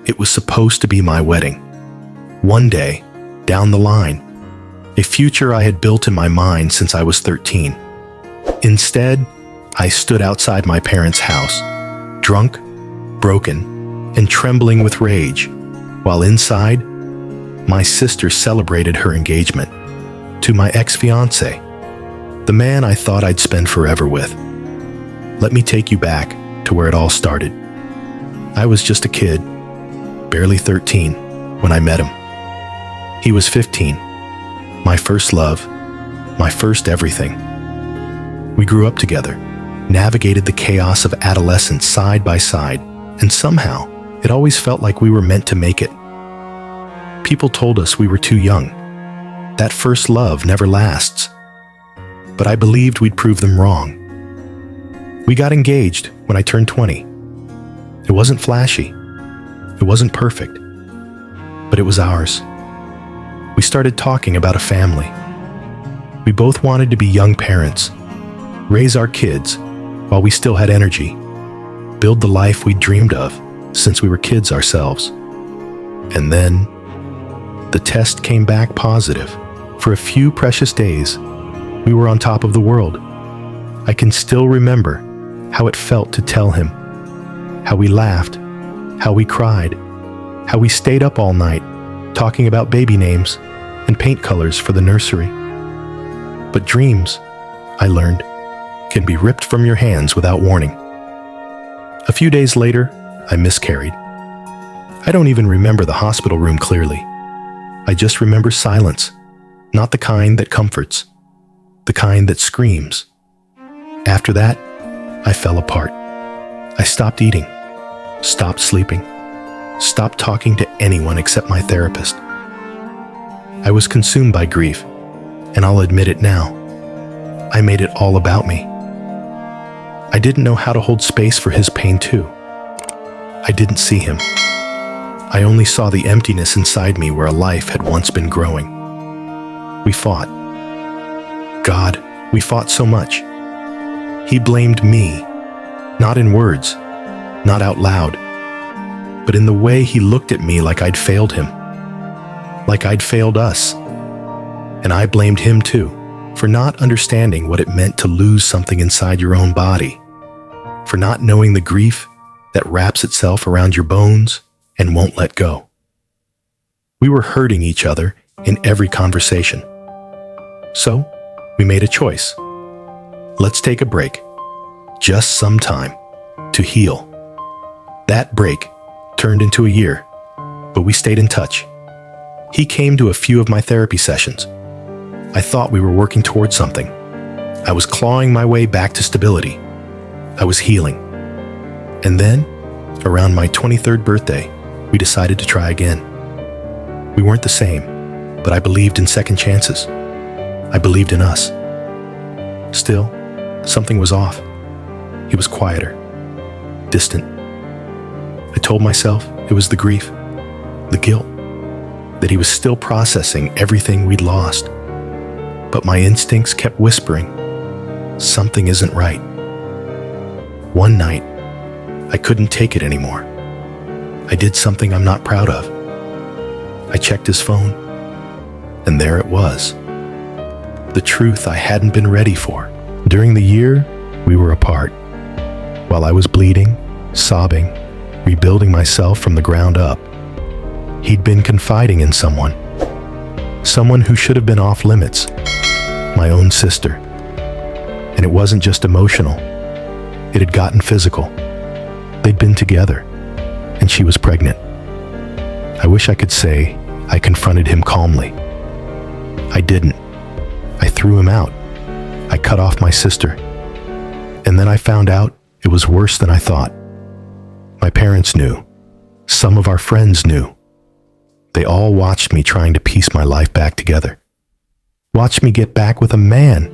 It was supposed to be my wedding. One day, down the line, a future I had built in my mind since I was 13. Instead, I stood outside my parents' house, drunk, broken, and trembling with rage, while inside, my sister celebrated her engagement to my ex-fiancé, the man I thought I'd spend forever with. Let me take you back to where it all started. I was just a kid, barely 13, when I met him. He was 15, my first love, my first everything. We grew up together, navigated the chaos of adolescence side by side, and somehow, it always felt like we were meant to make it. People told us we were too young. That first love never lasts. But I believed we'd prove them wrong. We got engaged when I turned 20. It wasn't flashy. It wasn't perfect. But it was ours. We started talking about a family. We both wanted to be young parents, raise our kids while we still had energy, build the life we'd dreamed of since we were kids ourselves. And then, the test came back positive. For a few precious days, we were on top of the world. I can still remember how it felt to tell him, how we laughed, how we cried, how we stayed up all night talking about baby names and paint colors for the nursery. But dreams, I learned, can be ripped from your hands without warning. A few days later, I miscarried. I don't even remember the hospital room clearly. I just remember silence, not the kind that comforts, the kind that screams. After that, I fell apart. I stopped eating, stopped sleeping, stopped talking to anyone except my therapist. I was consumed by grief, and I'll admit it now. I made it all about me. I didn't know how to hold space for his pain too. I didn't see him. I only saw the emptiness inside me where a life had once been growing. We fought. God, we fought so much. He blamed me, not in words, not out loud, but in the way he looked at me like I'd failed him, like I'd failed us. And I blamed him too, for not understanding what it meant to lose something inside your own body, for not knowing the grief that wraps itself around your bones and won't let go. We were hurting each other in every conversation. So, we made a choice. Let's take a break, just some time, to heal. That break turned into a year, but we stayed in touch. He came to a few of my therapy sessions. I thought we were working towards something. I was clawing my way back to stability. I was healing. And then, around my 23rd birthday, we decided to try again. We weren't the same, but I believed in second chances. I believed in us. Still, something was off. He was quieter, distant. I told myself it was the grief, the guilt, that he was still processing everything we'd lost. But my instincts kept whispering, something isn't right. One night, I couldn't take it anymore. I did something I'm not proud of. I checked his phone, and there it was. The truth I hadn't been ready for. During the year, we were apart. While I was bleeding, sobbing, rebuilding myself from the ground up, he'd been confiding in someone who should have been off limits, my own sister. And it wasn't just emotional. It had gotten physical. They'd been together, and she was pregnant. I wish I could say I confronted him calmly. I didn't. I threw him out. I cut off my sister. And then I found out it was worse than I thought. My parents knew. Some of our friends knew. They all watched me trying to piece my life back together. Watched me get back with a man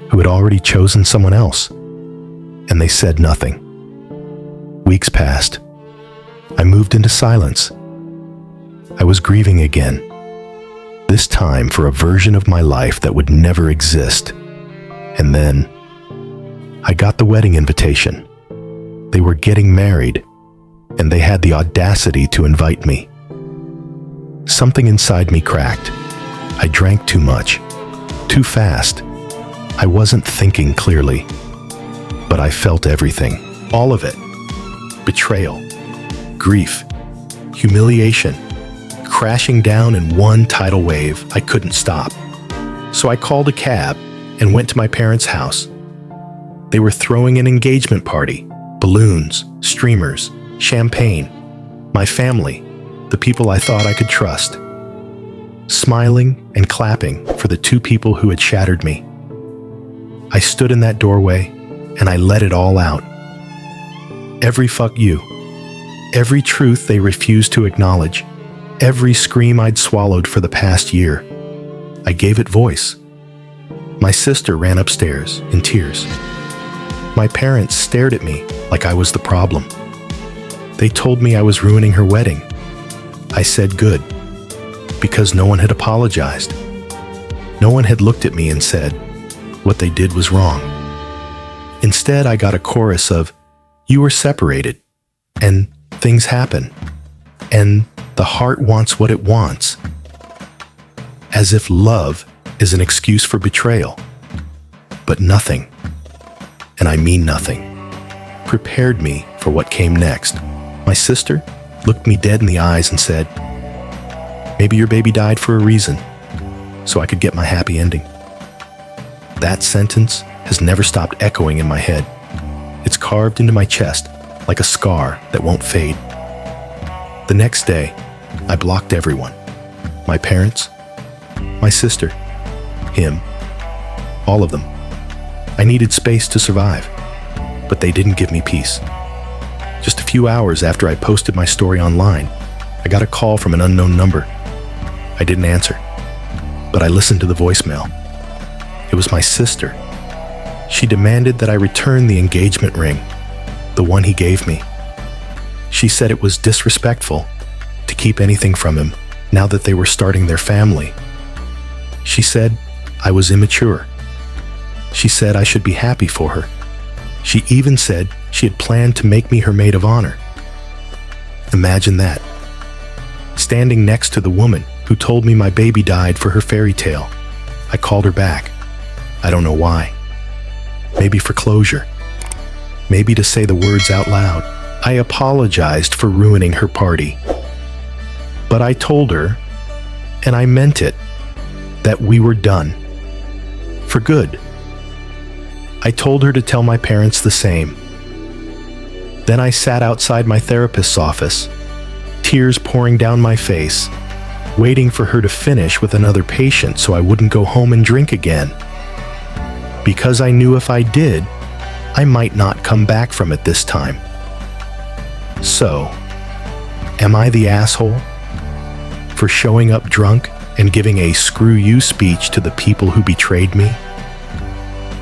who had already chosen someone else. And they said nothing. Weeks passed. I moved into silence. I was grieving again, this time for a version of my life that would never exist. And then, I got the wedding invitation. They were getting married, and they had the audacity to invite me. Something inside me cracked. I drank too much, too fast. I wasn't thinking clearly, but I felt everything, all of it. Betrayal, grief, humiliation, crashing down in one tidal wave I couldn't stop. So I called a cab and went to my parents' house. They were throwing an engagement party, balloons, streamers, champagne, my family, the people I thought I could trust, smiling and clapping for the two people who had shattered me. I stood in that doorway and I let it all out. Every fuck you, every truth they refused to acknowledge, every scream I'd swallowed for the past year. I gave it voice. My sister ran upstairs in tears. My parents stared at me like I was the problem. They told me I was ruining her wedding. I said good, because no one had apologized. No one had looked at me and said, what they did was wrong. Instead, I got a chorus of, you were separated, and things happen, and the heart wants what it wants. As if love is an excuse for betrayal. But nothing, and I mean nothing, prepared me for what came next. My sister looked me dead in the eyes and said, maybe your baby died for a reason, so I could get my happy ending. That sentence has never stopped echoing in my head. It's carved into my chest like a scar that won't fade. The next day, I blocked everyone. My parents, my sister, him, all of them. I needed space to survive, but they didn't give me peace. Just a few hours after I posted my story online, I got a call from an unknown number. I didn't answer, but I listened to the voicemail. It was my sister. She demanded that I return the engagement ring, the one he gave me. She said it was disrespectful to keep anything from him now that they were starting their family. She said I was immature. She said I should be happy for her. She even said she had planned to make me her maid of honor. Imagine that. Standing next to the woman who told me my baby died for her fairy tale, I called her back. I don't know why. Maybe for closure. Maybe to say the words out loud. I apologized for ruining her party. But I told her, and I meant it, that we were done. For good. I told her to tell my parents the same. Then I sat outside my therapist's office, tears pouring down my face, waiting for her to finish with another patient so I wouldn't go home and drink again. Because I knew if I did, I might not come back from it this time. So, am I the asshole for showing up drunk and giving a screw you speech to the people who betrayed me?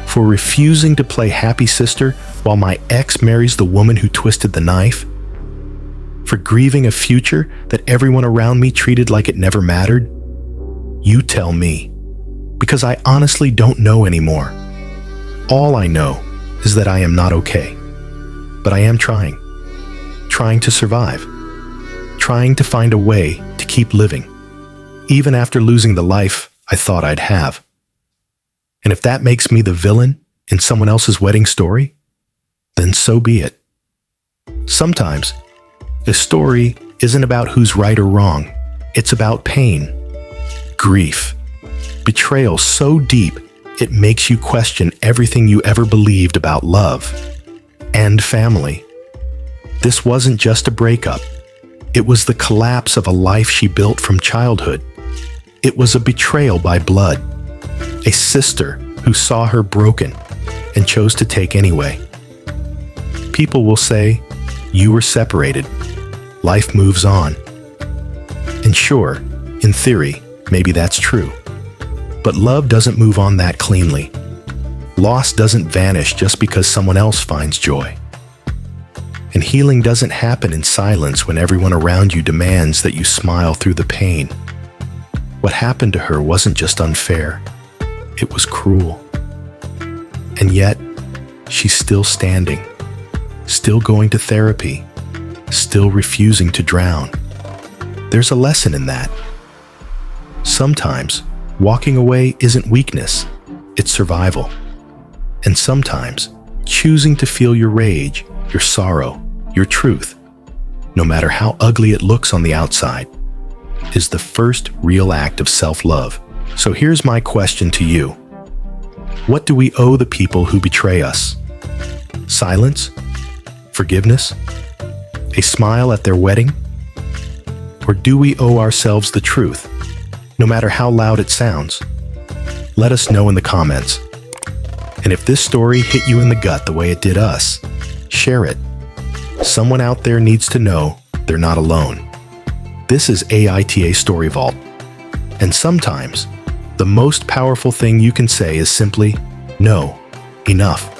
For refusing to play happy sister while my ex marries the woman who twisted the knife? For grieving a future that everyone around me treated like it never mattered? You tell me, because I honestly don't know anymore. All I know is that I am not okay, but I am trying to survive, trying to find a way to keep living, even after losing the life I thought I'd have. And if that makes me the villain in someone else's wedding story, then so be it. Sometimes, a story isn't about who's right or wrong. It's about pain, grief, betrayal so deep it makes you question everything you ever believed about love and family. This wasn't just a breakup. It was the collapse of a life she built from childhood. It was a betrayal by blood. A sister who saw her broken and chose to take anyway. People will say, you were separated. Life moves on. And sure, in theory, maybe that's true. But love doesn't move on that cleanly. Loss doesn't vanish just because someone else finds joy. And healing doesn't happen in silence when everyone around you demands that you smile through the pain. What happened to her wasn't just unfair. It was cruel. And yet, she's still standing, still going to therapy, still refusing to drown. There's a lesson in that. Sometimes, walking away isn't weakness, it's survival. And sometimes, choosing to feel your rage, your sorrow, your truth, no matter how ugly it looks on the outside, is the first real act of self-love. So here's my question to you. What do we owe the people who betray us? Silence? Forgiveness? A smile at their wedding? Or do we owe ourselves the truth, no matter how loud it sounds? Let us know in the comments. And if this story hit you in the gut the way it did us, share it. Someone out there needs to know they're not alone. This is AITA Story Vault. And sometimes, the most powerful thing you can say is simply, no, enough.